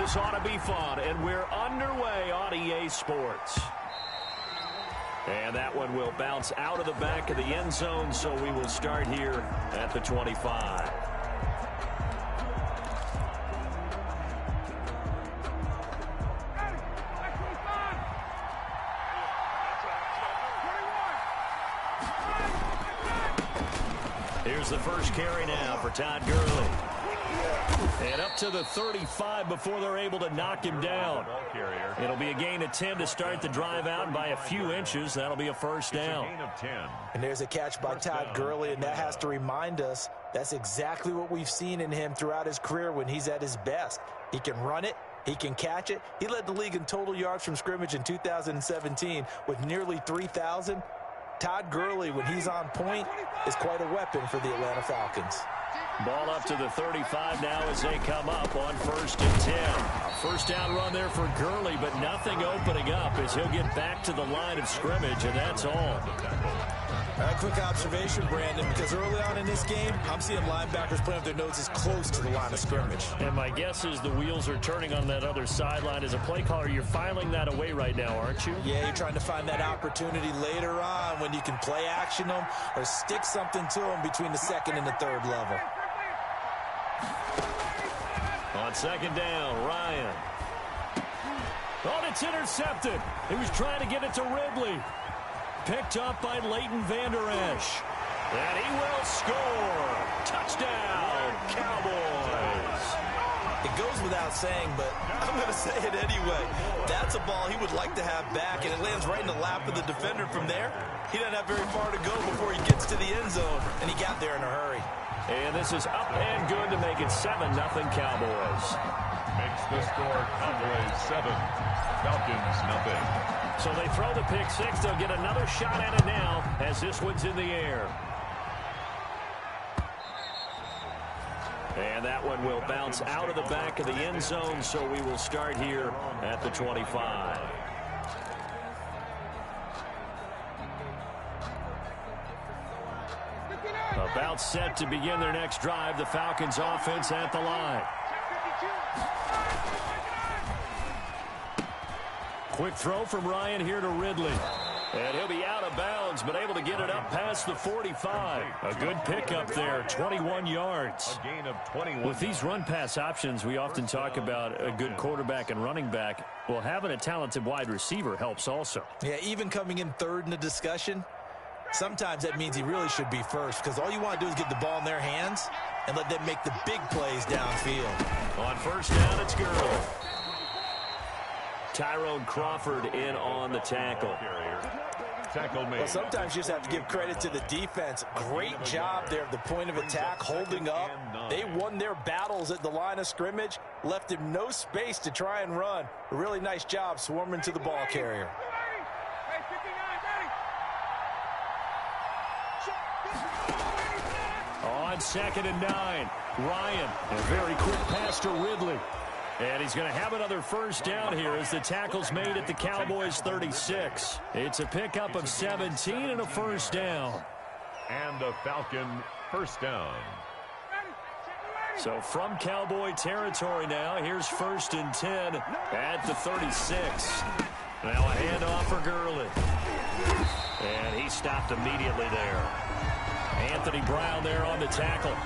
This ought to be fun, and we're underway on EA Sports. And that one will bounce out of the back of the end zone, so we will start here at the 25. Here's the first carry now for Todd Gurley. And up to the 35 before they're able to knock him down. It'll be a gain of 10 to start the drive out by a few inches. That'll be a first down. And there's a catch by Todd Gurley, and that has to remind us that's exactly what we've seen in him throughout his career when he's at his best. He can run it. He can catch it. He led the league in total yards from scrimmage in 2017 with nearly 3,000. Todd Gurley, when he's on point, is quite a weapon for the Atlanta Falcons. Ball up to the 35 now as they come up on 1st and 10. A first down run there for Gurley, but nothing opening up as he'll get back to the line of scrimmage, and that's all. A quick observation, Brandon, because early on in this game, I'm seeing linebackers playing with their noses close to the line of scrimmage. And my guess is the wheels are turning on that other sideline. As a play caller, you're filing that away right now, aren't you? Yeah, you're trying to find that opportunity later on when you can play action them or stick something to them between the second and the third level. On second down, Ryan. Oh, it's intercepted. He was trying to get it to Ridley. Picked up by Leighton Vander Esch. And he will score. Touchdown, Cowboys. It goes without saying, but I'm going to say it anyway. That's a ball he would like to have back, and it lands right in the lap of the defender from there. He doesn't have very far to go before he gets to the end zone, and he got there in a hurry. And this is up and good to make it 7-0 Cowboys. Makes the score Cowboys 7, Falcons 0. So they throw the pick six. They'll get another shot at it now as this one's in the air. And that one will bounce out of the back of the end zone, so we will start here at the 25. About set to begin their next drive. The Falcons offense at the line. Quick throw from Ryan here to Ridley. And he'll be out of bounds, but able to get it up past the 45. A good pickup there, 21 yards. A gain of 21. With these run-pass options, we often talk about a good quarterback and running back. Well, having a talented wide receiver helps also. Yeah, even coming in third in the discussion, sometimes that means he really should be first, because all you want to do is get the ball in their hands and let them make the big plays downfield. On first down, it's Gurley. Tyrone Crawford in on the tackle. Well, sometimes you just have to give credit to the defense. Great job there at the point of attack, holding up. They won their battles at the line of scrimmage, left him no space to try and run. A really nice job swarming to the ball carrier. On 2nd and 9, Ryan, a very quick pass to Ridley. And he's going to have another first down here as the tackle's made at the Cowboys 36. It's a pickup of 17 and a first down. And a Falcon first down. So from Cowboy territory now, here's 1st and 10 at the 36. Now a handoff for Gurley. And he stopped immediately there. Anthony Brown there on the tackle.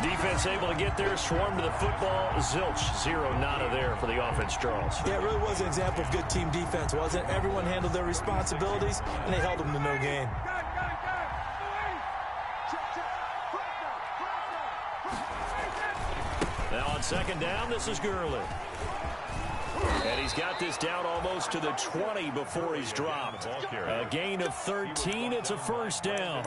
Defense able to get there, swarm to the football. Zilch, 0 nada there for the offense, Charles. Yeah, it really was an example of good team defense, wasn't it? Everyone handled their responsibilities, and they held them to no gain. Now on 2nd down, this is Gurley. And he's got this down almost to the 20 before he's dropped. A gain of 13. It's a first down.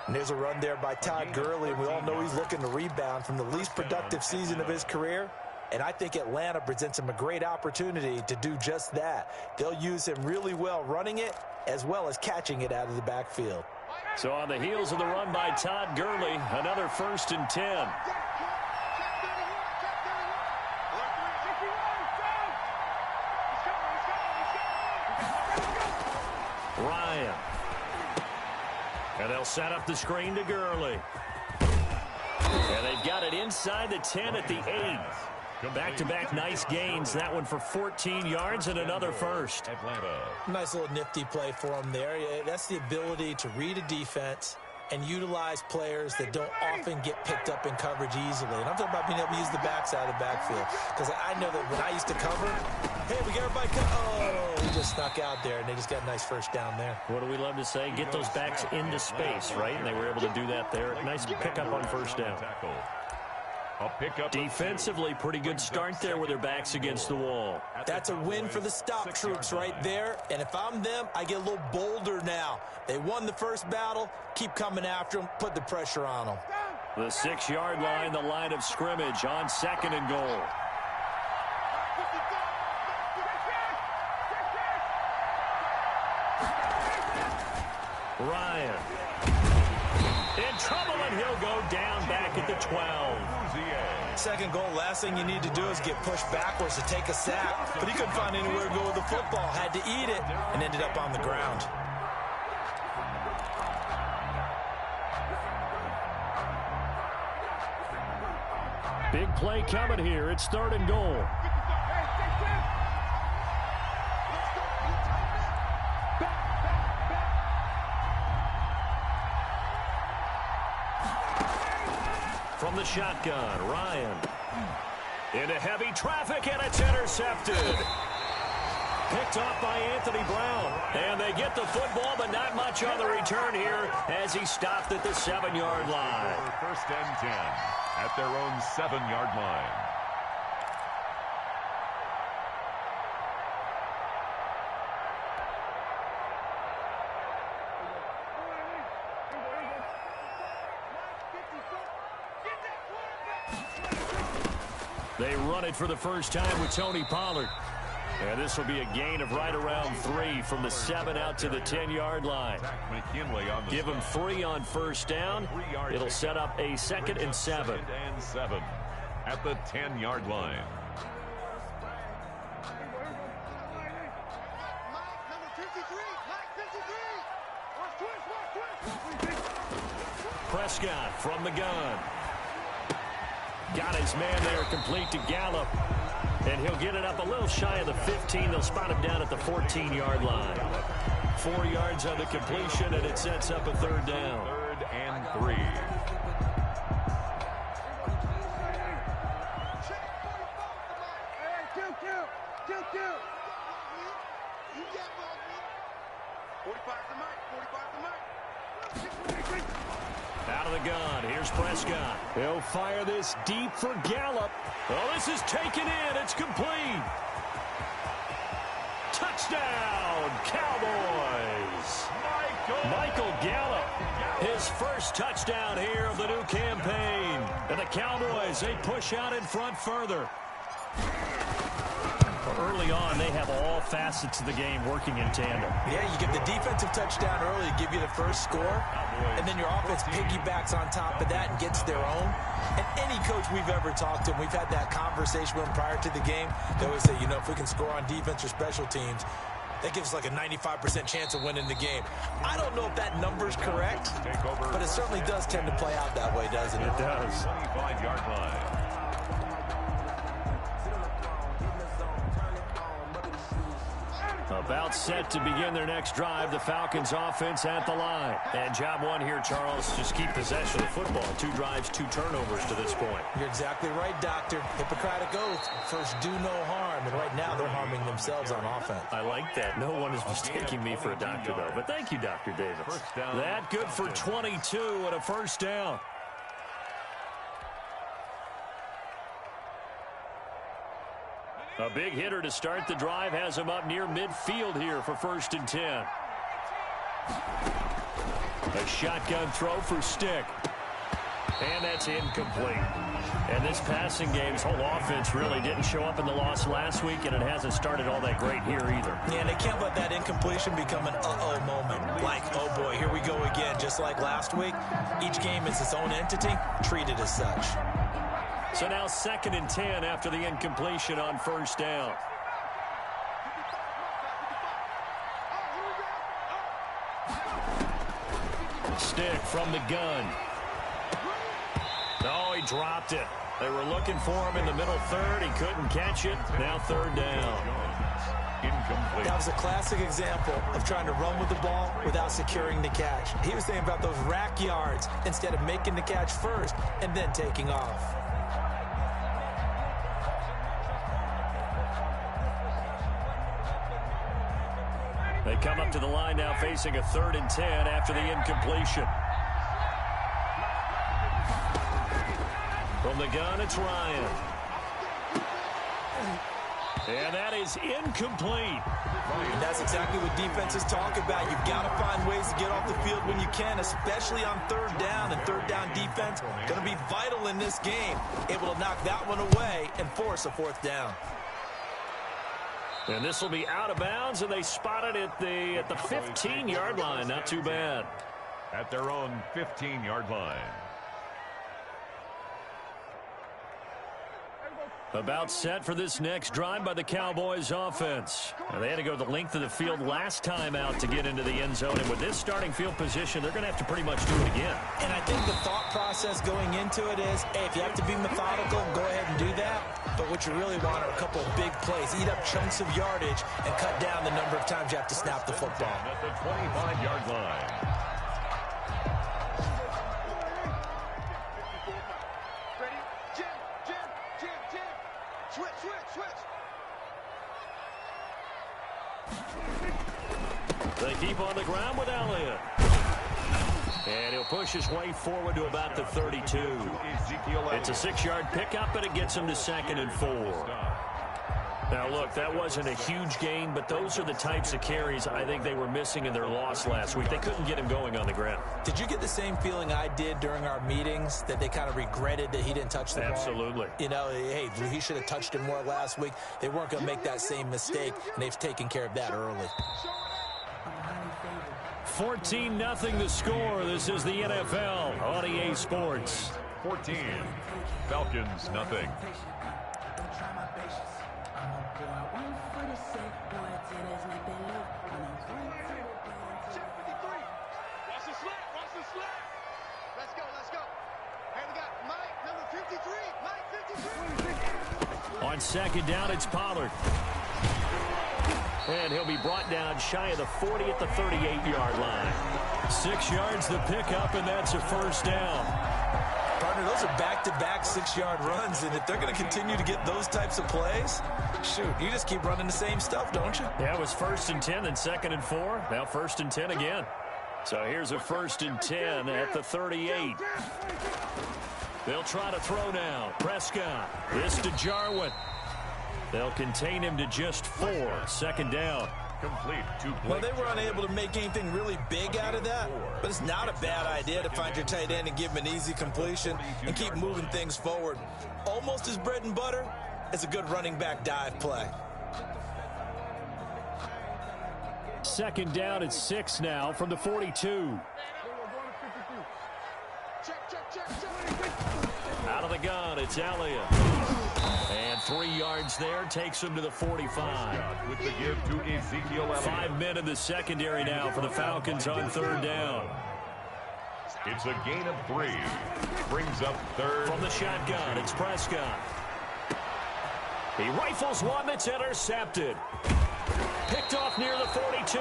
And there's a run there by Todd Gurley, and we all know he's looking to rebound from the least productive season of his career. And I think Atlanta presents him a great opportunity to do just that. They'll use him really well running it as well as catching it out of the backfield. So on the heels of the run by Todd Gurley, another 1st and 10. Ryan. And they'll set up the screen to Gurley. And they've got it inside the 10 at the 8. Back-to-back nice gains. That one for 14 yards and another first. Nice little nifty play for him there. That's the ability to read a defense and utilize players that don't often get picked up in coverage easily. And I'm talking about being able to use the backside of the backfield. Because I know that when I used to cover, hey, we got everybody he just snuck out there, and they just got a nice first down there. What do we love to say? Get those backs into space, right? And they were able to do that there. Nice pickup on first down. Defensively, pretty good start there with their backs against the wall. That's a win for the stop troops right there. And if I'm them, I get a little bolder now. They won the first battle. Keep coming after them. Put the pressure on them. The 6-yard line, the line of scrimmage on 2nd and goal. Ryan. In trouble, and he'll go down back at the 12. Second goal, last thing you need to do is get pushed backwards to take a sack. But he couldn't find anywhere to go with the football. Had to eat it and ended up on the ground. Big play coming here. It's 3rd and goal. From the shotgun, Ryan. Into heavy traffic, and it's intercepted. Picked off by Anthony Brown. And they get the football, but not much on the return here as he stopped at the 7-yard line. First and 10 at their own 7-yard line. They run it for the first time with Tony Pollard. And this will be a gain of right around 3 from the 7 out to the 10-yard line. Give them 3 on first down. It'll set up a 2nd and 7. 2nd and 7 at the 10-yard line. Prescott from the gun. Got his man there complete to Gallup. And he'll get it up a little shy of the 15. They'll spot him down at the 14-yard line. 4 yards on the completion, and it sets up a 3rd down. 3rd and 3. Out of the gun. Here's Prescott. He'll fire this deep for Gallup. Oh, this is taken in. It's complete. Touchdown, Cowboys. Michael Gallup. His first touchdown here of the new campaign. And the Cowboys, they push out in front further. Early on, they have all facets of the game working in tandem. Yeah, you get the defensive touchdown early to give you the first score, and then your offense piggybacks on top of that and gets their own. And any coach we've ever talked to, and we've had that conversation with them prior to the game, they always say, you know, if we can score on defense or special teams, that gives us like a 95% chance of winning the game. I don't know if that number's correct, but it certainly does tend to play out that way, doesn't it? It does. 25-yard line. About set to begin their next drive. The Falcons offense at the line. And job one here, Charles, just keep possession of the football. 2 drives, 2 turnovers to this point. You're exactly right, Doctor. Hippocratic oath. First, do no harm. And right now, they're harming themselves on offense. I like that. No one is mistaking me for a doctor, though. But thank you, Dr. Davis. That good for 22 and a first down. A big hitter to start the drive has him up near midfield here for 1st and 10. A shotgun throw for Stick. And that's incomplete. And this passing game's whole offense really didn't show up in the loss last week, and it hasn't started all that great here either. Yeah, and they can't let that incompletion become an uh-oh moment. Like, oh boy, here we go again. Just like last week, each game is its own entity, treated as such. So now 2nd and 10 after the incompletion on first down. Stick from the gun. Oh, he dropped it. They were looking for him in the middle third. He couldn't catch it. Now third down. Incomplete. That was a classic example of trying to run with the ball without securing the catch. He was thinking about those rack yards instead of making the catch first and then taking off. They come up to the line now facing a 3rd and 10 after the incompletion. From the gun, it's Ryan. And that is incomplete. And that's exactly what defenses talk about. You've got to find ways to get off the field when you can, especially on 3rd down. And 3rd down defense going to be vital in this game. Able to knock that one away and force a 4th down. And this will be out of bounds, and they spot it at the 15-yard line. Not too bad. At their own 15-yard line. About set for this next drive by the Cowboys offense. Now, they had to go the length of the field last time out to get into the end zone. And with this starting field position, they're going to have to pretty much do it again. And I think the thought process going into it is, hey, if you have to be methodical, go ahead and do that. But what you really want are a couple of big plays. Eat up chunks of yardage and cut down the number of times you have to snap the football. At the 25-yard line. They keep on the ground with Elliott. And he'll push his way forward to about the 32. It's a 6-yard pickup, and it gets him to 2nd and 4. Now, look, that wasn't a huge gain, but those are the types of carries I think they were missing in their loss last week. They couldn't get him going on the ground. Did you get the same feeling I did during our meetings, that they kind of regretted that he didn't touch the ball? Absolutely. You know, hey, he should have touched it more last week. They weren't going to make that same mistake, and they've taken care of that early. 14-0 the score. This is the NFL on EA Sports. 14. Falcons, nothing. On 2nd down, it's Pollard. And he'll be brought down shy of the 40 at the 38-yard line. 6 yards the pickup, and that's a 1st down. Partner, those are back-to-back 6-yard runs, and if they're going to continue to get those types of plays, shoot, you just keep running the same stuff, don't you? Yeah, it was 1st and 10, then 2nd and 4. Now 1st and 10 again. So here's a 1st and 10 at the 38. They'll try to throw now. Prescott. This to Jarwin. They'll contain him to just 4. 2nd down. Complete. Well, they were unable to make anything really big out of that, but it's not a bad idea to find your tight end and give him an easy completion and keep moving things forward. Almost as bread and butter as a good running back dive play. 2nd down at 6 now from the 42. Out of the gun, it's Elliott. And 3 yards there takes him to the 45. With the give to Ezekiel Elliott. 5 men in the secondary now for the Falcons on 3rd down. It's a gain of 3. Brings up 3rd. From the shotgun, it's Prescott. He rifles one that's intercepted. Picked off near the 42.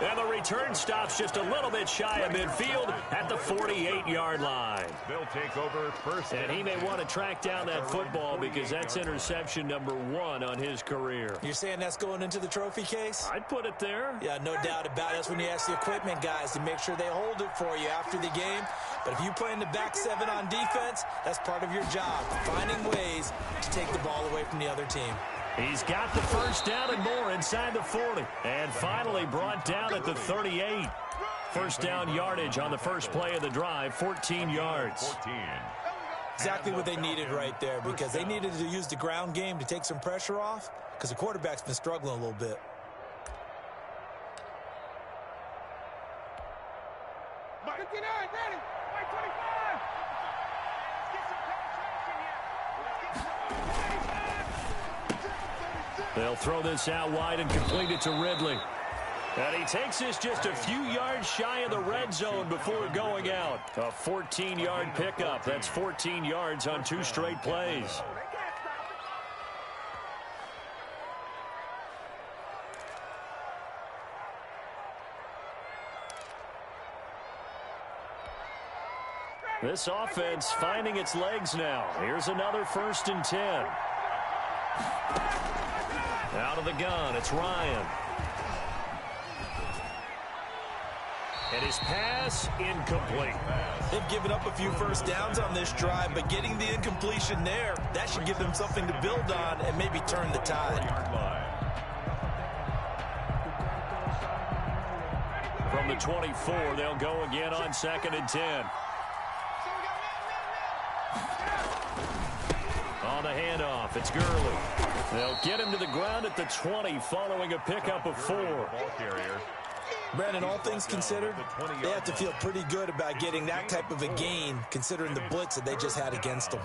And the return stops just a little bit shy of midfield at the 48-yard line. They'll take over 1st. And he may want to track down that football because that's interception number 1 on his career. You're saying that's going into the trophy case? I'd put it there. Yeah, no doubt about it. That's when you ask the equipment guys to make sure they hold it for you after the game. But if you play in the back 7 on defense, that's part of your job, finding ways to take the ball away from the other team. He's got the 1st down and more inside the 40. And finally brought down at the 38. 1st down yardage on the first play of the drive, 14 yards. 14. Exactly what they needed right there, because they needed to use the ground game to take some pressure off, because the quarterback's been struggling a little bit. They'll throw this out wide and complete it to Ridley. And he takes this just a few yards shy of the red zone before going out. A 14-yard pickup. That's 14 yards on 2 straight plays. This offense finding its legs now. Here's another 1st and 10. Out of the gun, it's Ryan. And his pass incomplete. They've given up a few first downs on this drive, but getting the incompletion there, that should give them something to build on and maybe turn the tide. From the 24, they'll go again on 2nd and 10. On the handoff, it's Gurley. They'll get him to the ground at the 20 following a pickup of 4. Brandon, all things considered, they have to feel pretty good about getting that type of a gain, considering the blitz that they just had against them.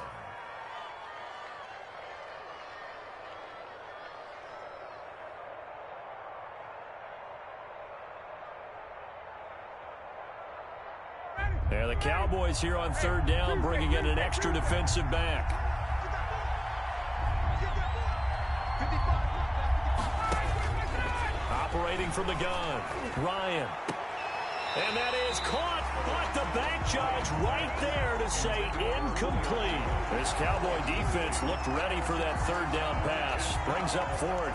There, the Cowboys here on 3rd down, bringing in an extra defensive back. Operating from the gun, Ryan. And that is caught, but the back judge right there to say incomplete. This Cowboy defense looked ready for that 3rd down pass. Brings up 4th.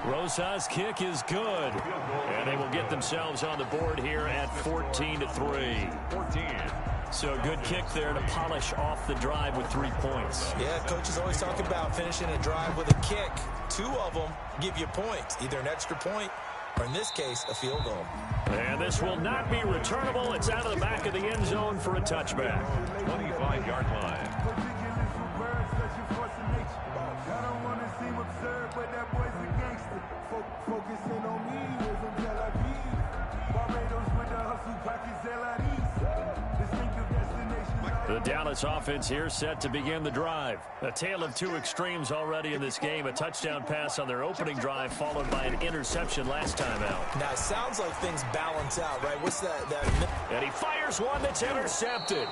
Rosa's kick is good. And they will get themselves on the board here at 14-3. 14. So a good kick there to polish off the drive with 3 points. Yeah, coaches always talk about finishing a drive with a kick. 2 of them give you points, either an extra point or, in this case, a field goal. And this will not be returnable. It's out of the back of the end zone for a touchback. 25-yard line. The Dallas offense here set to begin the drive. A tale of 2 extremes already in this game. A touchdown pass on their opening drive, followed by an interception last time out. Now, it sounds like things balance out, right? What's that? And he fires one that's intercepted.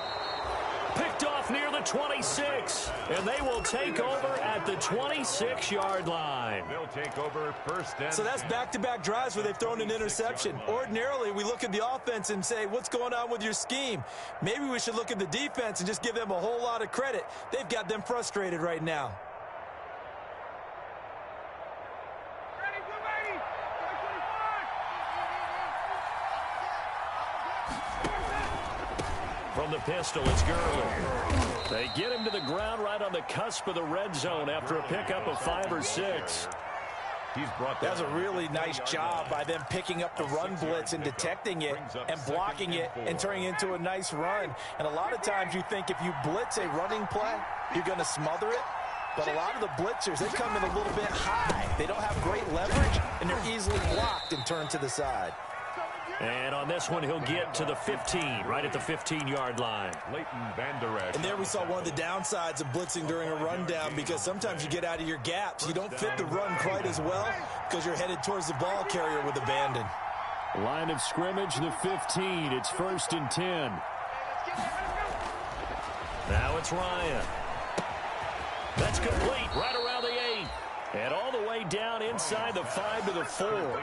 Picked off near the 26. And they will take over at the 26-yard line. They'll take over 1st and... So that's back-to-back drives where they've thrown an interception. Ordinarily, we look at the offense and say, what's going on with your scheme? Maybe we should look at the defense and just give them a whole lot of credit. They've got them frustrated right now. From the pistol, it's Gurley. They get him to the ground right on the cusp of the red zone after a pickup of 5 or 6. That was a really nice job by them picking up the run blitz and detecting it and blocking it and turning it into a nice run. And a lot of times you think if you blitz a running play, you're going to smother it. But a lot of the blitzers, they come in a little bit high. They don't have great leverage, and they're easily blocked and turned to the side. And on this one, he'll get to the 15, right at the 15-yard line. And there we saw one of the downsides of blitzing during a rundown, because sometimes you get out of your gaps. You don't fit the run quite as well because you're headed towards the ball carrier with abandon. Line of scrimmage, the 15. It's 1st and 10. Now it's Ryan. That's complete right around the 8. And all the way down inside the 5 to the 4.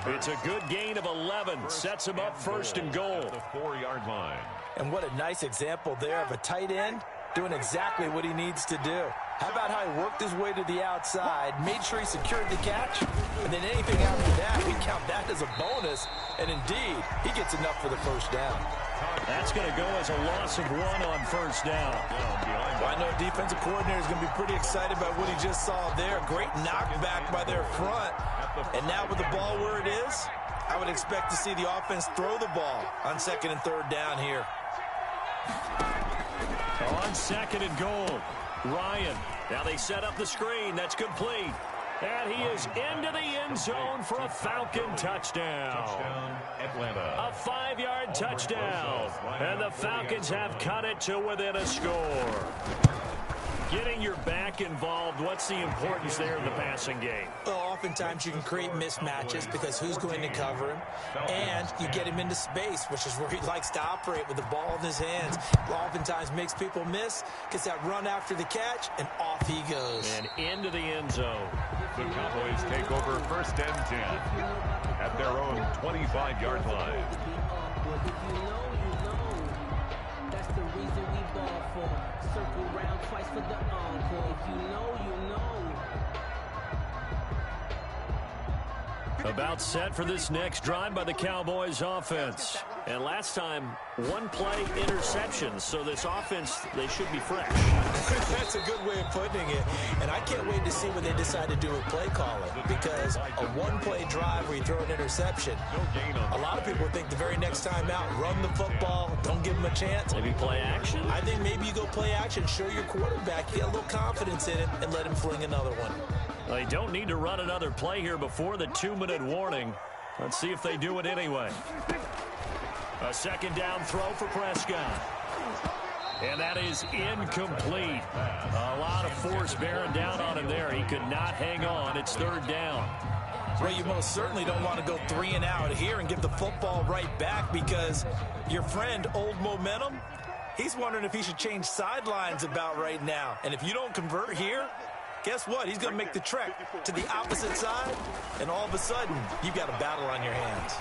It's a good gain of 11. Sets him up 1st and goal. The 4-yard line. And what a nice example there of a tight end doing exactly what he needs to do. How about how he worked his way to the outside, made sure he secured the catch, and then anything after that, we count that as a bonus. And indeed, he gets enough for the 1st down. That's going to go as a loss of 1 on 1st down. Well, I know a defensive coordinator is going to be pretty excited about what he just saw there. Great knockback by their front. And now with the ball where it is, I would expect to see the offense throw the ball on 2nd and 3rd down here. On 2nd and goal, Ryan. Now they set up the screen. That's complete. And he is into the end zone for a Falcon touchdown. Touchdown, Atlanta. A 5-yard touchdown. And the Falcons have cut it to within a score. Getting your back involved, what's the importance there in the passing game? Well, oftentimes you can create mismatches because who's going to cover him, and you get him into space, which is where he likes to operate with the ball in his hands. Oftentimes makes people miss, gets that run after the catch, and off he goes. And into the end zone. The Cowboys take over 1st and 10 at their own 25-yard line. That's the reason we ball for. Circle round twice for the encore. If you know, you know. About set for this next drive by the Cowboys offense. And last time, one play interception. So this offense, they should be fresh. That's a good way of putting it. And I can't wait to see what they decide to do with play calling. Because a one-play drive where you throw an interception, a lot of people think the very next time out, run the football, don't give them a chance. Maybe play action? I think maybe you go play action, show your quarterback, get a little confidence in him, and let him fling another one. They don't need to run another play here before the 2-minute warning. Let's see if they do it anyway. A second down throw for Prescott. And that is incomplete. A lot of force bearing down on him there. He could not hang on. It's 3rd down. Well, you most certainly don't want to go 3 and out here and give the football right back, because your friend, Old Momentum, he's wondering if he should change sidelines about right now. And if you don't convert here, guess what? He's going to make the trek to the opposite side, and all of a sudden, you've got a battle on your hands.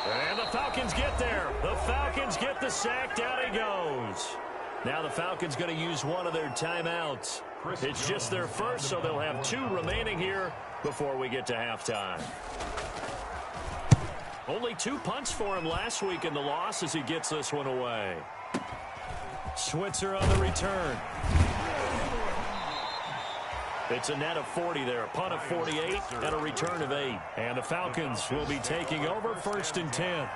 And the Falcons get there. The Falcons get the sack. Down he goes. Now the Falcons going to use one of their timeouts. It's just their first, so they'll have 2 remaining here before we get to halftime. Only 2 punts for him last week in the loss as he gets this one away. Switzer on the return. It's a net of 40 there, a punt of 48, and a return of 8. And the Falcons will be taking over 1st and 10.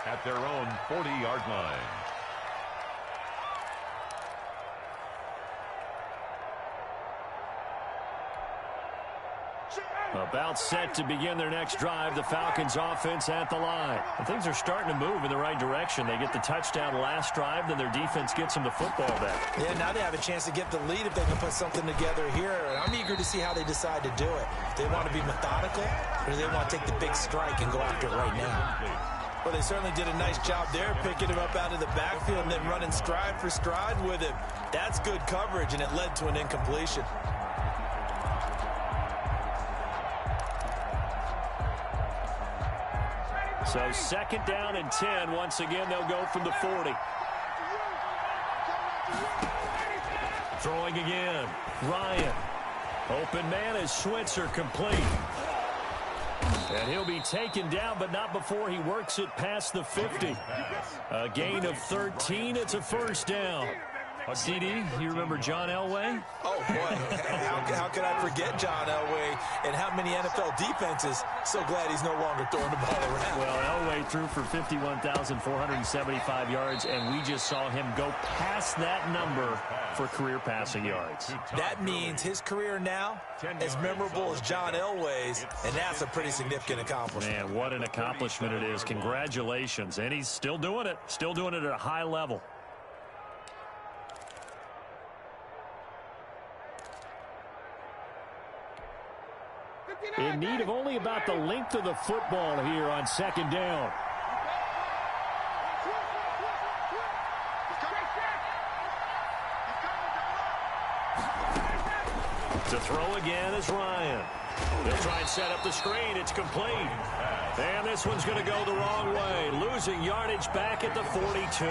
At their own 40-yard line. About set to begin their next drive, the Falcons offense at the line. And things are starting to move in the right direction. They get the touchdown last drive, then their defense gets them the football back. Yeah, now they have a chance to get the lead if they can put something together here. And I'm eager to see how they decide to do it. Do they want to be methodical, or do they want to take the big strike and go after it right now? Well, they certainly did a nice job there, picking him up out of the backfield and then running stride for stride with him. That's good coverage, and it led to an incompletion. So 2nd down and 10. Once again, they'll go from the 40. Throwing again. Ryan. Open man is Switzer, complete. And he'll be taken down, but not before he works it past the 50. A gain of 13. It's a 1st down. CD, you remember John Elway? Oh, boy. How could I forget John Elway and how many NFL defenses? So glad he's no longer throwing the ball around. Well, Elway threw for 51,475 yards, and we just saw him go past that number for career passing yards. That means his career now as memorable as John Elway's, and that's a pretty significant accomplishment. Man, what an accomplishment it is. Congratulations. And he's still doing it. Still doing it at a high level. In need of only about the length of the football here on 2nd down. To throw again is Ryan. They'll try and set up the screen. It's complete. And this one's going to go the wrong way. Losing yardage back at the 42.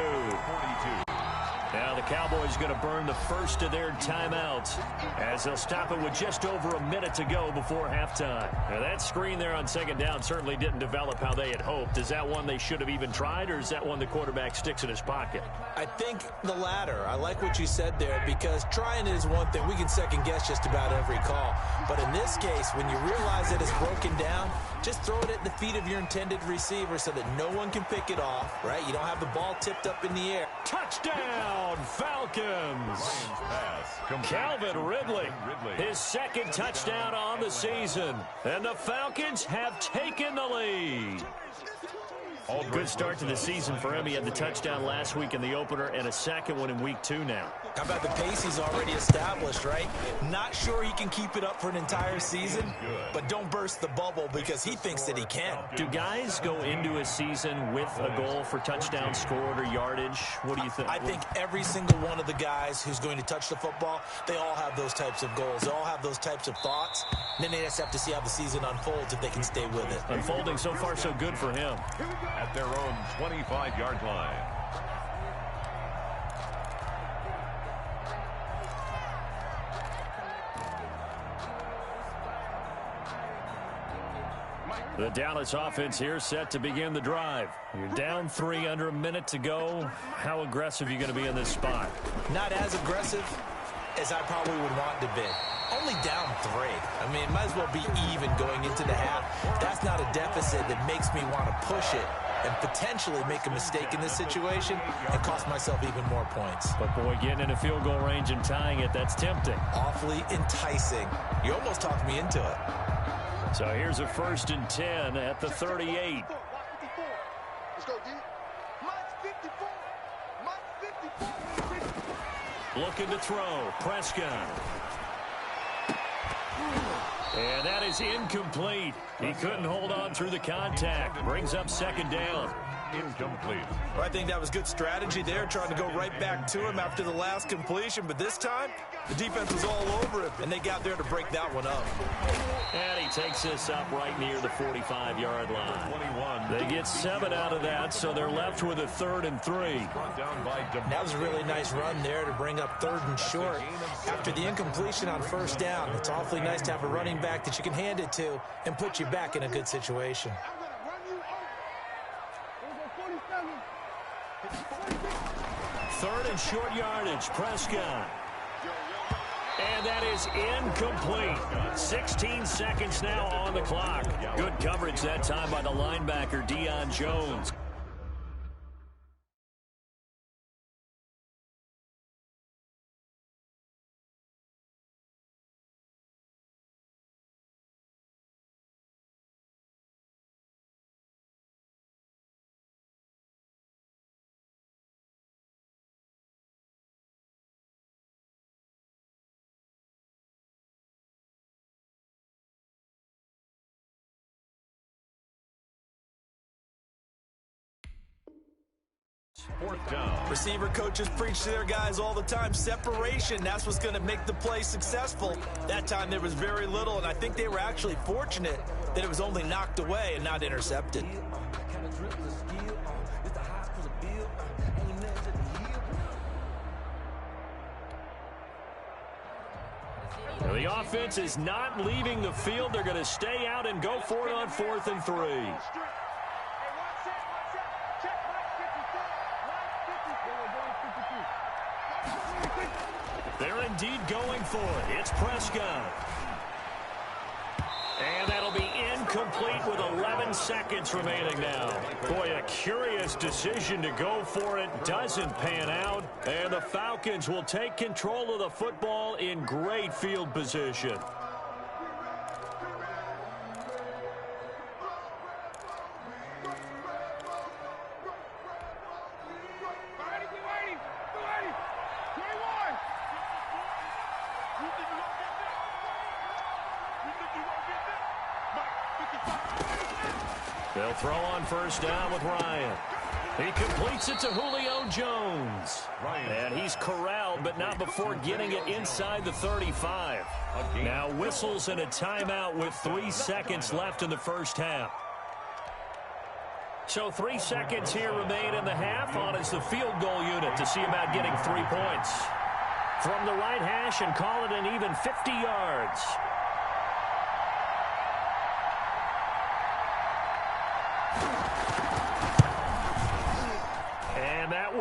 Now the Cowboys going to burn the first of their timeouts as they'll stop it with just over a minute to go before halftime. Now that screen there on 2nd down certainly didn't develop how they had hoped. Is that one they should have even tried, or is that one the quarterback sticks in his pocket? I think the latter. I like what you said there, because trying it is one thing. We can second guess just about every call. But in this case, when you realize that it's broken down, just throw it at the feet of your intended receiver so that no one can pick it off, right? You don't have the ball tipped up in the air. Touchdown, Falcons! Calvin Ridley, his 2nd touchdown on the season. And the Falcons have taken the lead. Good start to the season for him. He had the touchdown last week in the opener and a second one in week 2 now. How about the pace he's already established, right? Not sure he can keep it up for an entire season, but don't burst the bubble because he thinks that he can. Do guys go into a season with a goal for touchdown scored or yardage? What do you think? I think every single one of the guys who's going to touch the football, they all have those types of goals. They all have those types of thoughts. And then they just have to see how the season unfolds if they can stay with it. Unfolding so far so good for him. At their own 25-yard line. The Dallas offense here set to begin the drive. You're down 3, under a minute to go. How aggressive are you going to be in this spot? Not as aggressive as I probably would want to be. Only down 3. I mean, might as well be even going into the half. That's not a deficit that makes me want to push it and potentially make a mistake in this situation and cost myself even more points. But, boy, getting in a field goal range and tying it, that's tempting. Awfully enticing. You almost talked me into it. So here's a 1st and 10 at the 38. Let's go, D. Mike's 54. Mike's 54. Looking to throw. Prescott. And that is incomplete. He couldn't hold on through the contact. Brings up 2nd down. Incomplete. Well, I think that was good strategy there, trying to go right back to him after the last completion. But this time, the defense was all over him, and they got there to break that one up. And he takes this up right near the 45-yard line. 21. They get 7 out of that, so they're left with a 3rd and 3. That was a really nice run there to bring up 3rd and short. After the incompletion on 1st down, it's awfully nice to have a running back that you can hand it to and put you back in a good situation. 3rd and short yardage. Prescott. And that is incomplete. 16 seconds now on the clock. Good coverage that time by the linebacker, Deion Jones. Receiver coaches preach to their guys all the time. Separation, that's what's going to make the play successful. That time there was very little, and I think they were actually fortunate that it was only knocked away and not intercepted. Now, the offense is not leaving the field. They're going to stay out and go for it on 4th and 3. They're indeed going for it. It's Prescott. And that'll be incomplete with 11 seconds remaining now. Boy, a curious decision to go for it. Doesn't pan out. And the Falcons will take control of the football in great field position. They'll throw on 1st down with Ryan. He completes it to Julio Jones. And he's corralled, but not before getting it inside the 35. Now whistles and a timeout with 3 seconds left in the 1st half. So 3 seconds here remain in the half. On is the field goal unit to see about getting 3 points. From the right hash and call it an even 50 yards.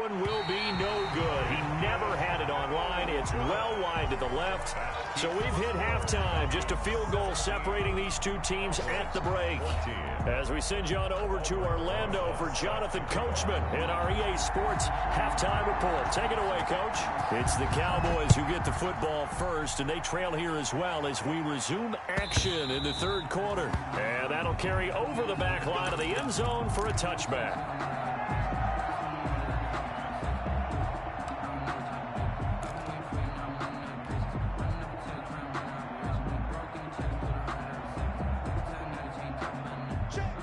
one will be no good. He never had it online. It's well wide to the left. So we've hit halftime. Just a field goal separating these two teams at the break. As we send you on over to Orlando for Jonathan Coachman in our EA Sports halftime report. Take it away, Coach. It's the Cowboys who get the football first, and they trail here as well as we resume action in the third quarter. And that'll carry over the back line of the end zone for a touchback.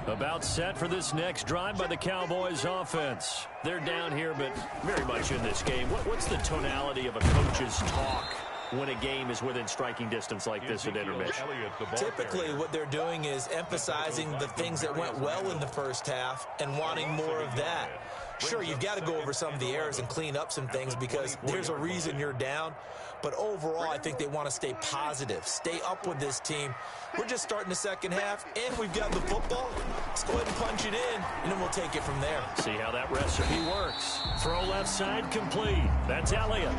About set for this next drive by the Cowboys offense. They're down here, but very much in this game. What's the tonality of a coach's talk when a game is within striking distance like this at intermission? Typically, what they're doing is emphasizing the things that went well in the first half and wanting more of that. Sure, you've got to go over some of the errors and clean up some things because there's a reason you're down. But overall, I think they want to stay positive, stay up with this team. We're just starting the second half, and we've got the football. Let's go ahead and punch it in, and then we'll take it from there. See how that recipe works. Throw left side complete. That's Elliott.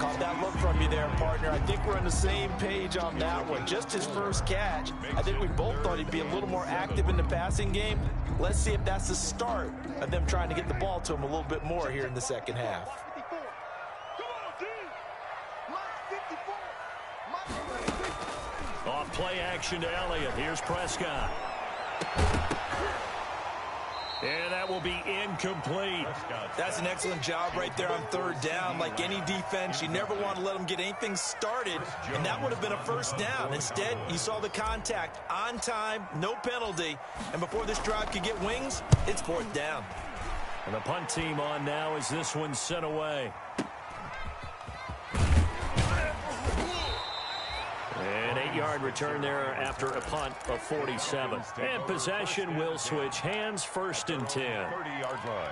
Caught that look from you there, partner. I think we're on the same page on that one. Just his first catch. I think we both thought he'd be a little more active in the passing game. Let's see if that's the start of them trying to get the ball to him a little bit more here in the second half. Off play action to Elliott. Here's Prescott. And that will be incomplete. That's an excellent job right there on third down. Like any defense, you never want to let them get anything started, and that would have been a first down. Instead, you saw the contact on time, no penalty, and before this drive could get wings, it's fourth down. And the punt team on now as this one's sent away. An 8-yard return there after a punt of 47. And possession will switch hands, first and 10. 30-yard line.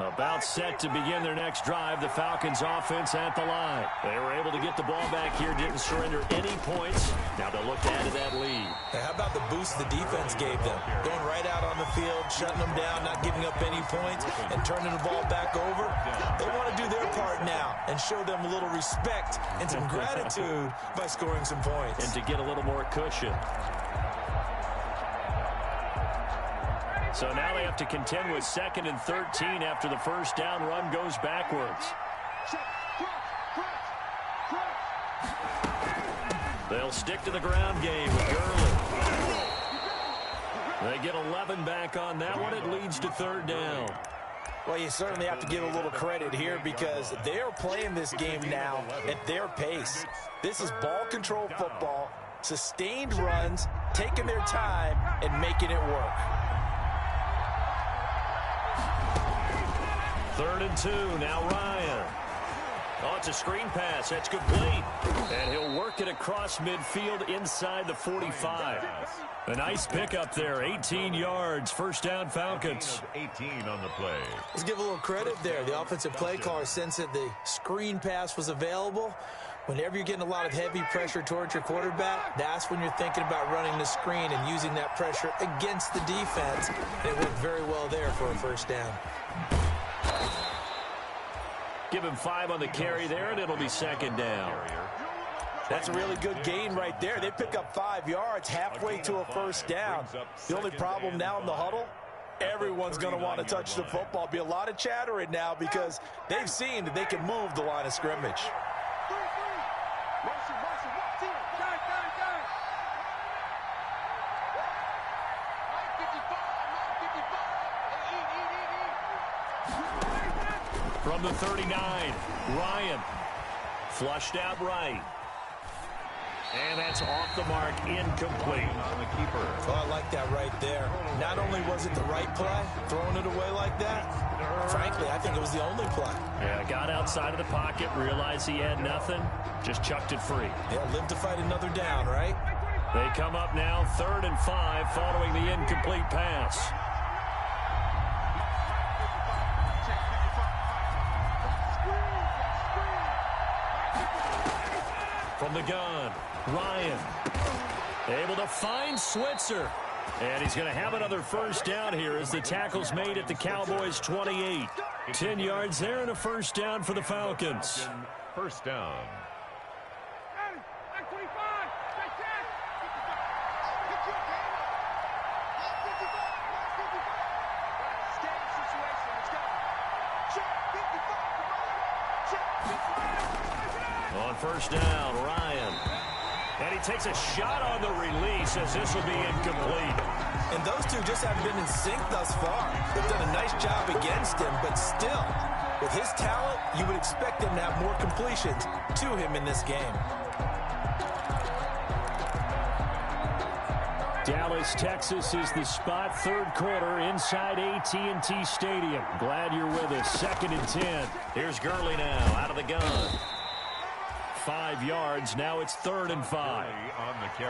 About set to begin their next drive, the Falcons offense at the line. They were able to get the ball back here, didn't surrender any points. Now they'll look to add to that lead. Hey, how about the boost the defense gave them? Going right out on the field, shutting them down, not giving up any points, and turning the ball back over. They want to do their part now and show them a little respect and some gratitude by scoring some points. And to get a little more cushion. So now they have to contend with 2nd and 13 after the first down run goes backwards. They'll stick to the ground game with Gurley. They get 11 back on that one. It leads to third down. Well, you certainly have to give a little credit here because they're playing this game now at their pace. This is ball control football, sustained runs, taking their time, and making it work. 3rd and 2, now Ryan. Oh, it's a screen pass. That's complete. And he'll work it across midfield inside the 45. A nice pickup there, 18 yards. First down, Falcons. 18 on the play. Let's give a little credit there. The offensive play caller sensed that the screen pass was available. Whenever you're getting a lot of heavy pressure towards your quarterback, that's when you're thinking about running the screen and using that pressure against the defense. It worked very well there for a first down. Give him 5 on the carry there, and it'll be second down. That's a really good gain right there. They pick up 5 yards halfway to a first down. The only problem now in the huddle, everyone's going to want to touch the football. Be a lot of chattering now because they've seen that they can move the line of scrimmage. From the 39, Ryan flushed out right. And that's off the mark, incomplete. On the keeper. Oh, I like that right there. Not only was it the right play, throwing it away like that, frankly, I think it was the only play. Yeah, got outside of the pocket, realized he had nothing, just chucked it free. Yeah, live to fight another down, right? They come up now 3rd and 5 following the incomplete pass. From the gun, Ryan able to find Switzer. And he's going to have another first down here as the tackle's made at the Cowboys' 28. 10 yards there and a first down for the Falcons. First down. On first down, Ryan. And he takes a shot on the release as this will be incomplete. And those two just haven't been in sync thus far. They've done a nice job against him, but still, with his talent, you would expect them to have more completions to him in this game. Dallas, Texas is the spot. Third quarter inside AT&T Stadium. Glad you're with us. 2nd and 10. Here's Gurley now out of the gun. 5 yards. Now it's 3rd and 5.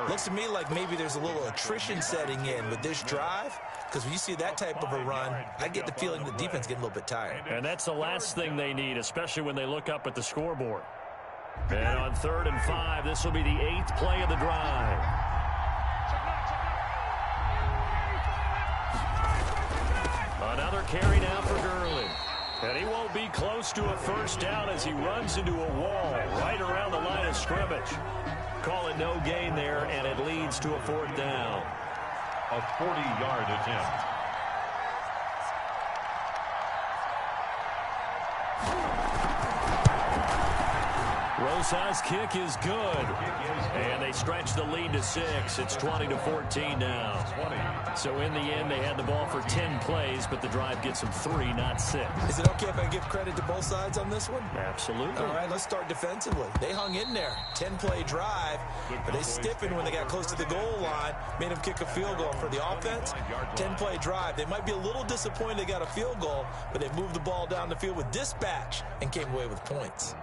Looks to me like maybe there's a little attrition setting in with this drive, because when you see that type of a run, I get the feeling the defense getting a little bit tired. And that's the last thing they need, especially when they look up at the scoreboard. And on 3rd and 5, this will be the 8th play of the drive. Another carry now for Gurley. And he won't be close to a first down as he runs into a wall right around the line of scrimmage. Call it no gain there, and it leads to a 4th down. A 40-yard attempt. Rosa's kick is good. And they stretch the lead to 6. It's 20-14 now. So in the end, they had the ball for 10 plays, but the drive gets them 3, not 6. Is it okay if I give credit to both sides on this one? Absolutely. All right, let's start defensively. They hung in there. 10-play drive, but they stiffened when they got close to the goal line, made them kick a field goal. For the offense, 10-play drive. They might be a little disappointed they got a field goal, but they moved the ball down the field with dispatch and came away with points.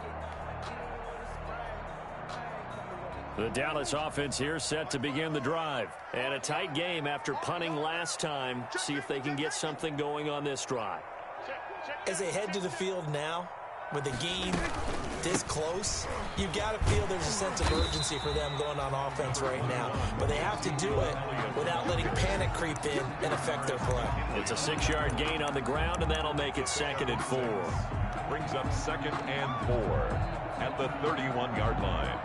The Dallas offense here set to begin the drive. And a tight game after punting last time. See if they can get something going on this drive. As they head to the field now, with the game this close, you've got to feel there's a sense of urgency for them going on offense right now. But they have to do it without letting panic creep in and affect their play. It's a 6-yard gain on the ground, and that'll make it 2nd and 4. Brings up 2nd and 4 at the 31-yard line.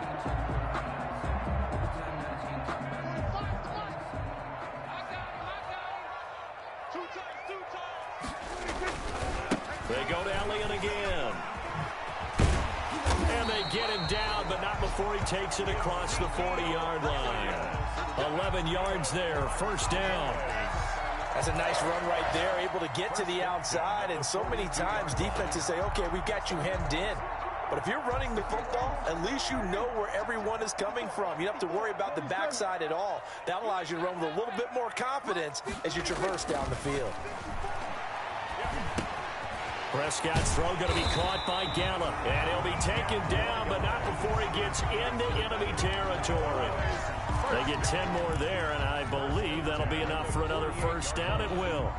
They go to Elliott again. And they get him down, but not before he takes it across the 40-yard line. 11 yards there, first down. That's a nice run right there, able to get to the outside. And so many times defenses say, okay, we've got you hemmed in. But if you're running the football, at least you know where everyone is coming from. You don't have to worry about the backside at all. That allows you to run with a little bit more confidence as you traverse down the field. Prescott's throw going to be caught by Gallup. And he'll be taken down, but not before he gets into enemy territory. They get 10 more there, and I believe that'll be enough for another first down. It will.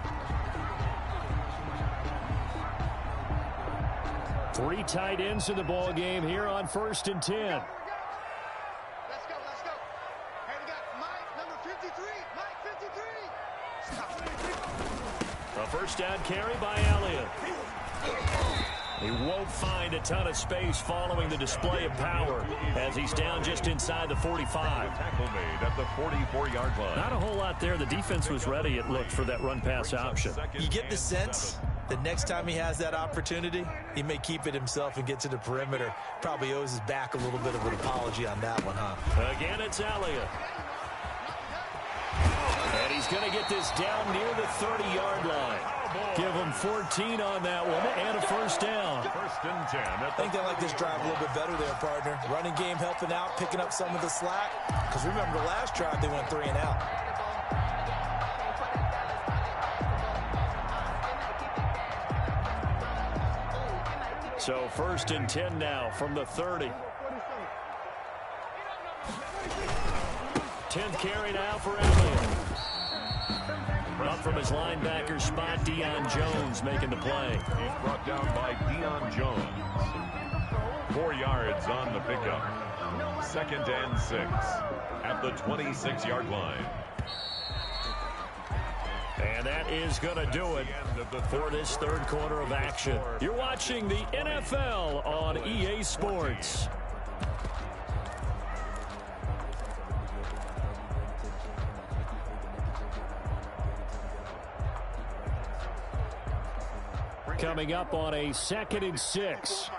3 tight ends in the ball game here on 1st and 10. Let's go, let's go. Hey, we got Mike, number 53. Mike, 53. Stop. A first down carry by Elliott. He won't find a ton of space following the display of power as he's down just inside the 45. Tackle made at the 44-yard line. Not a whole lot there. The defense was ready, it looked, for that run-pass option. You get the sense the next time he has that opportunity, he may keep it himself and get to the perimeter. Probably owes his back a little bit of an apology on that one, huh? Again, it's Elliott. And he's going to get this down near the 30-yard line. Give him 14 on that one and a first down. 1st and 10. I think they like this drive a little bit better there, partner. Running game helping out, picking up some of the slack. Because remember, the last drive they went 3 and out. So 1st and 10 now from the 30. 10th carry now for Elliott. Up from his linebacker spot, Deion Jones making the play. He's brought down by Deion Jones. 4 yards on the pickup. 2nd and 6 at the 26-yard line. And that is going to do it for this third quarter of action. You're watching the NFL on EA Sports. Coming up on a 2nd and 6.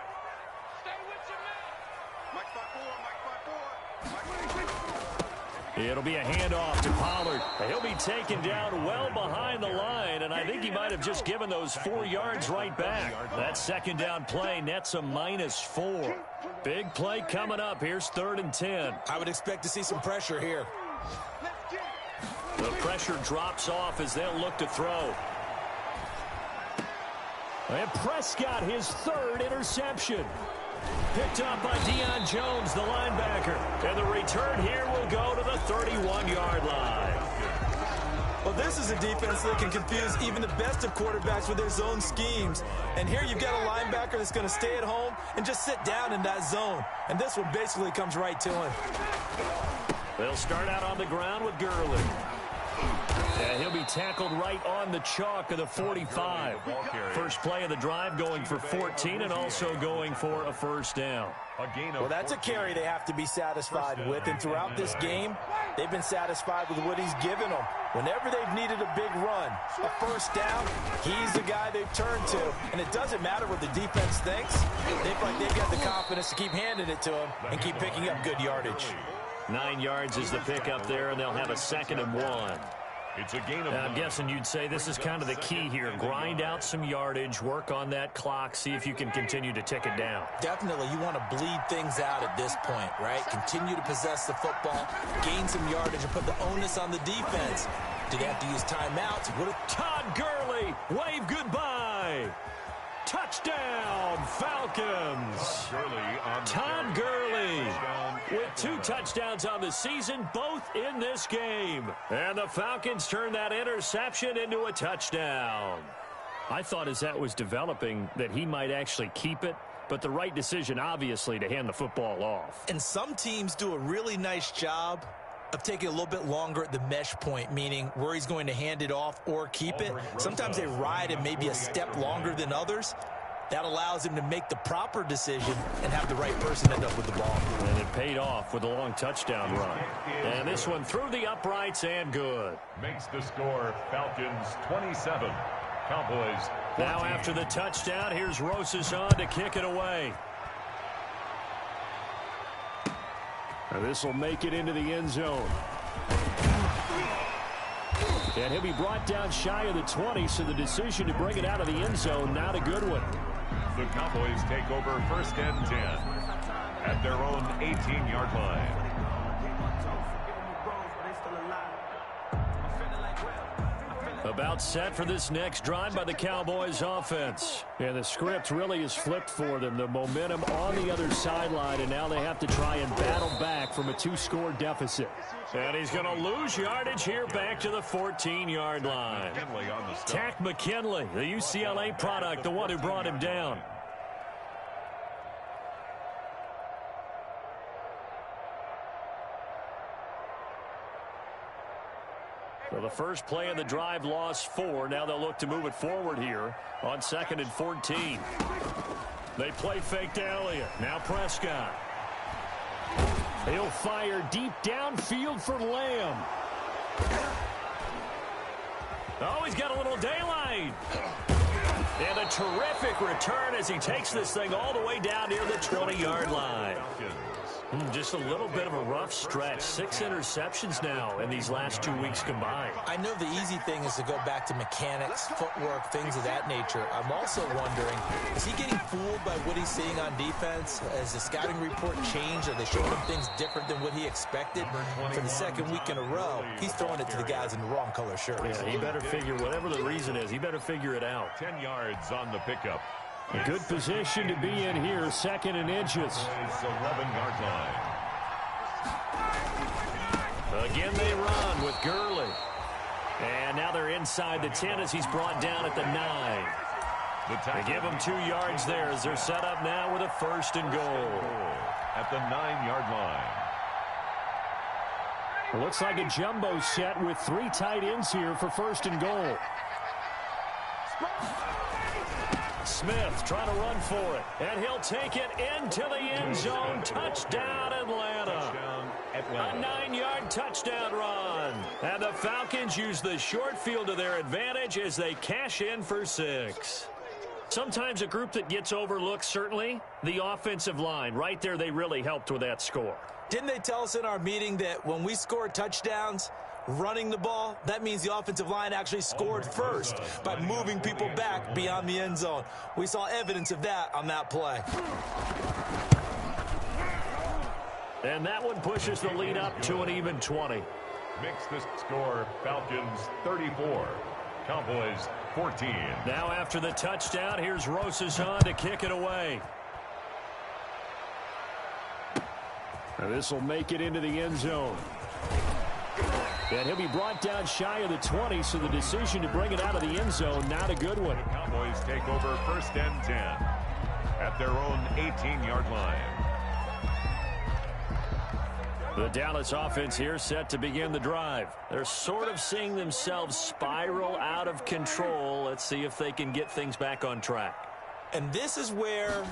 It'll be a handoff to Pollard. He'll be taken down well behind the line, and I think he might have just given those 4 yards right back. That second down play nets a -4. Big play coming up. Here's 3rd and 10. I would expect to see some pressure here. The pressure drops off as they'll look to throw. And Prescott, his 3rd interception. Picked up by Deion Jones, the linebacker. And the return here will go to the 31-yard line. Well, this is a defense that can confuse even the best of quarterbacks with their zone schemes. And here you've got a linebacker that's going to stay at home and just sit down in that zone. And this one basically comes right to him. They'll start out on the ground with Gurley. And he'll be tackled right on the chalk of the 45. First play of the drive going for 14 and also going for a first down. Well, that's a carry they have to be satisfied with. And throughout this game, they've been satisfied with what he's given them. Whenever they've needed a big run, a first down, he's the guy they've turned to. And it doesn't matter what the defense thinks. They feel like they've got the confidence to keep handing it to him and keep picking up good yardage. 9 yards is the pickup there, and they'll have a 2nd and 1. It's a gain of I'm guessing you'd say this is kind of the key here. Grind out some yardage, work on that clock, see if you can continue to tick it down. Definitely, you want to bleed things out at this point, right? Continue to possess the football, gain some yardage, and put the onus on the defense. Do they have to use timeouts? Todd Gurley, wave goodbye. Touchdown, Falcons. Todd Gurley with 2 touchdowns on the season, both in this game. And the Falcons turn that interception into a touchdown. I thought as that was developing that he might actually keep it, but the right decision, obviously, to hand the football off. And some teams do a really nice job of taking a little bit longer at the mesh point, meaning where he's going to hand it off or keep it. Sometimes they ride him maybe a step longer than others. That allows him to make the proper decision and have the right person end up with the ball. And it paid off with a long touchdown run. And this one through the uprights and good. Makes the score Falcons 27, Cowboys 14. Now after the touchdown, here's Rosas on to kick it away. This will make it into the end zone. And he'll be brought down shy of the 20, so the decision to bring it out of the end zone, not a good one. The Cowboys take over 1st and 10 at their own 18-yard line. About set for this next drive by the Cowboys offense. And the script really is flipped for them. The momentum on the other sideline, and now they have to try and battle back from a 2-score deficit. And he's going to lose yardage here back to the 14-yard line. Tack McKinley, the UCLA product, the one who brought him down. So the first play of the drive lost 4. Now they'll look to move it forward here on 2nd and 14. They play fake to Elliott. Now Prescott. He'll fire deep downfield for Lamb. Oh, he's got a little daylight. And a terrific return as he takes this thing all the way down near the 20-yard line. Just a little bit of a rough stretch. 6 interceptions now in these last 2 weeks combined. I know the easy thing is to go back to mechanics, footwork, things of that nature. I'm also wondering, is he getting fooled by what he's seeing on defense? Has the scouting report changed? Are they showing him things different than what he expected? For the 2nd week in a row, he's throwing it to the guys in the wrong color shirts. Yeah, he better figure, whatever the reason is, he better figure it out. 10 yards on the pickup. A good position to be in here, 2nd and inches. 11-yard line. Again they run with Gurley. And now they're inside the 10 as he's brought down at the 9. They give him 2 yards there as they're set up now with a 1st and goal. At the 9-yard line. It looks like a jumbo set with 3 tight ends here for first and goal. Smith trying to run for it, and he'll take it into the end zone. Touchdown, Atlanta. A 9-yard touchdown run. And the Falcons use the short field to their advantage as they cash in for 6. Sometimes a group that gets overlooked, certainly, the offensive line. Right there, they really helped with that score. Didn't they tell us in our meeting that when we score touchdowns running the ball, that means the offensive line actually scored first by moving people back beyond the end zone? We saw evidence of that on that play. And that one pushes the lead up to an even 20. Makes the score Falcons 34, Cowboys 14. Now after the touchdown, here's Rosazon to kick it away. And this will make it into the end zone. And he'll be brought down shy of the 20, so the decision to bring it out of the end zone, not a good one. The Cowboys take over first and 10 at their own 18-yard line. The Dallas offense here set to begin the drive. They're sort of seeing themselves spiral out of control. Let's see if they can get things back on track. And this is where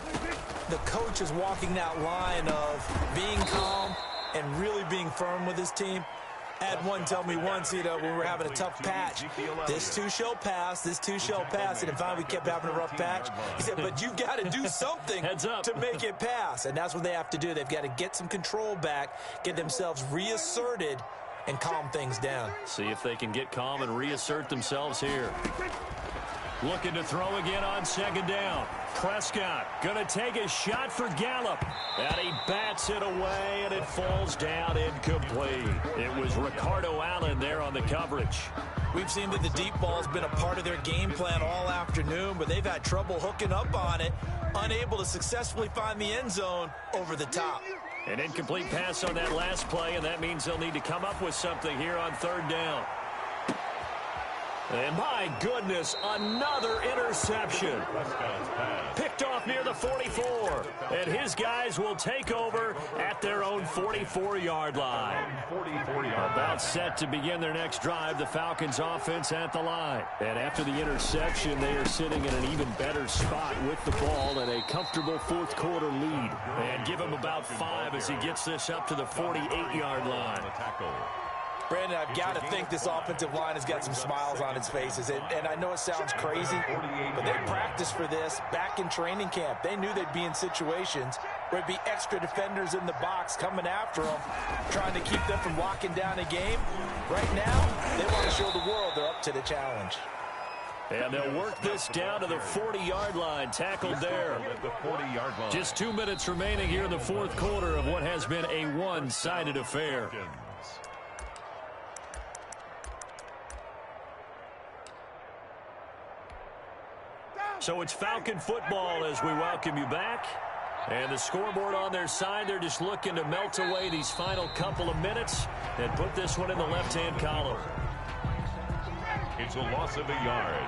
the coach is walking that line of being calm and really being firm with his team. I had one tell me once, when we were having a tough patch, this too shall pass, this too shall pass, and finally we kept having a rough patch. He said, but you've got to do something to make it pass, and that's what they have to do. They've got to get some control back, get themselves reasserted, and calm things down. See if they can get calm and reassert themselves here. Looking to throw again on second down. Prescott going to take a shot for Gallup. And he bats it away, and it falls down incomplete. It was Ricardo Allen there on the coverage. We've seen that the deep ball's been a part of their game plan all afternoon, but they've had trouble hooking up on it, unable to successfully find the end zone over the top. An incomplete pass on that last play, and that means they'll need to come up with something here on third down. And my goodness, another interception. Picked off near the 44. And his guys will take over at their own 44-yard line. About set to begin their next drive, the Falcons offense at the line. And after the interception, they are sitting in an even better spot with the ball and a comfortable fourth quarter lead. And give him about 5 as he gets this up to the 48-yard line. Brandon, I've got to think this offensive line has got some smiles on its faces. And I know it sounds crazy, but they practiced for this back in training camp. They knew they'd be in situations where there'd be extra defenders in the box coming after them, trying to keep them from locking down a game. Right now, they want to show the world they're up to the challenge. And they'll work this down to the 40-yard line, tackled there. Just 2 minutes remaining here in the fourth quarter of what has been a one-sided affair. So it's Falcon football as we welcome you back. And the scoreboard on their side, they're just looking to melt away these final couple of minutes and put this one in the left-hand column. It's a loss of a yard.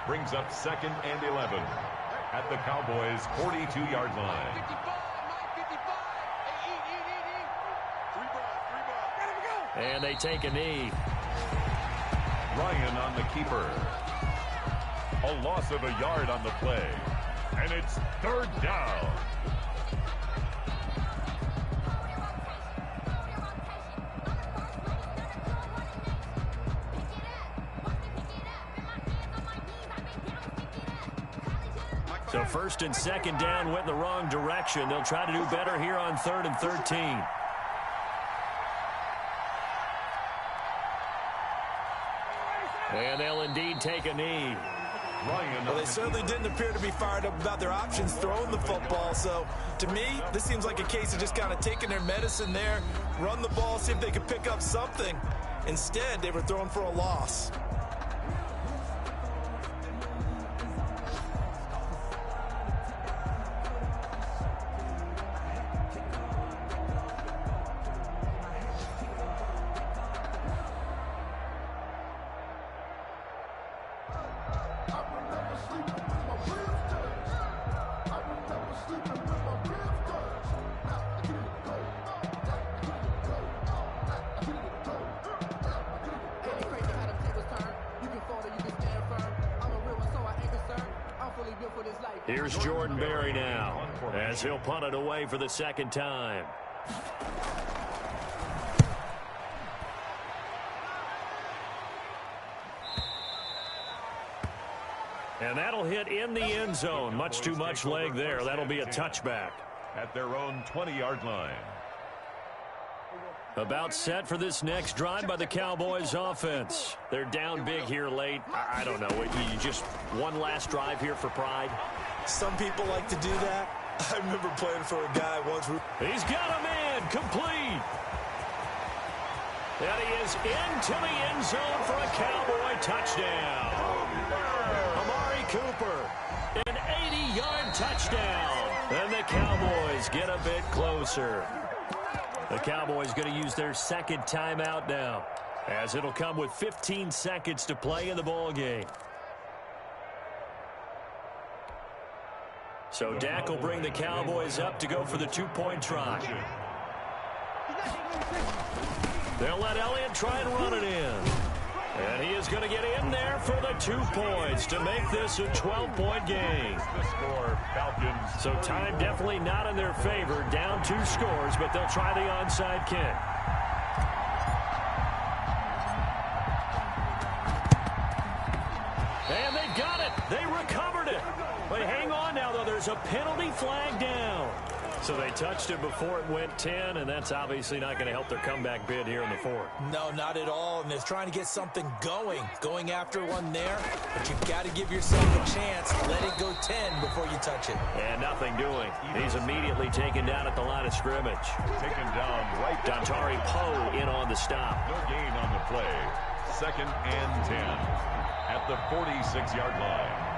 Brings up 2nd and 11 at the Cowboys' 42-yard line. And they take a knee. Ryan on the keeper. A loss of a yard on the play. And it's third down. So first and second down went in the wrong direction. They'll try to do better here on 3rd and 13. And they'll indeed take a knee. Well, they certainly didn't appear to be fired up about their options throwing the football. So, to me, this seems like a case of just kind of taking their medicine there, run the ball, see if they could pick up something. Instead, they were throwing for a loss. Here's Jordan Berry now as he'll punt it away for the second time. And that'll hit in the end zone. Much too much leg there. That'll be a touchback. At their own 20-yard line. About set for this next drive by the Cowboys offense. They're down big here late. I don't know. You just one last drive here for pride? Some people like to do that. I remember playing for a guy once. He's got a man complete. And he is into the end zone for a Cowboy touchdown. Amari Cooper, an 80-yard touchdown. And the Cowboys get a bit closer. The Cowboys going to use their second timeout now, as it'll come with 15 seconds to play in the ball game. So Dak will bring the Cowboys up to go for the two-point try. They'll let Elliott try and run it in. And he is going to get in there for the 2 points to make this a 12-point game. The score, Falcons. So time definitely not in their favor. Down 2 scores, but they'll try the onside kick. And they got it. They recovered it. But hang on now, though. There's a penalty flag down. So they touched it before it went 10, and that's obviously not going to help their comeback bid here in the fourth. No, not at all. And they're trying to get something going after one there. But you've got to give yourself a chance. Let it go 10 before you touch it. And nothing doing. He's immediately taken down at the line of scrimmage. Taken down right. Dontari Poe in on the stop. No gain on the play. 2nd and 10 at the 46-yard line.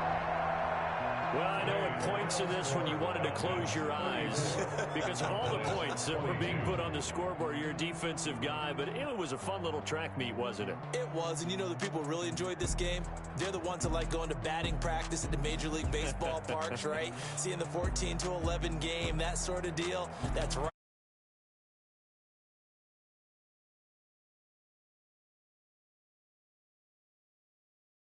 Well, I know at points in this when you wanted to close your eyes because of all the points that were being put on the scoreboard. You're a defensive guy, but it was a fun little track meet, wasn't it? It was, and you know the people who really enjoyed this game? They're the ones that like going to batting practice at the Major League Baseball parks, right? Seeing the 14-11 game, that sort of deal. That's right.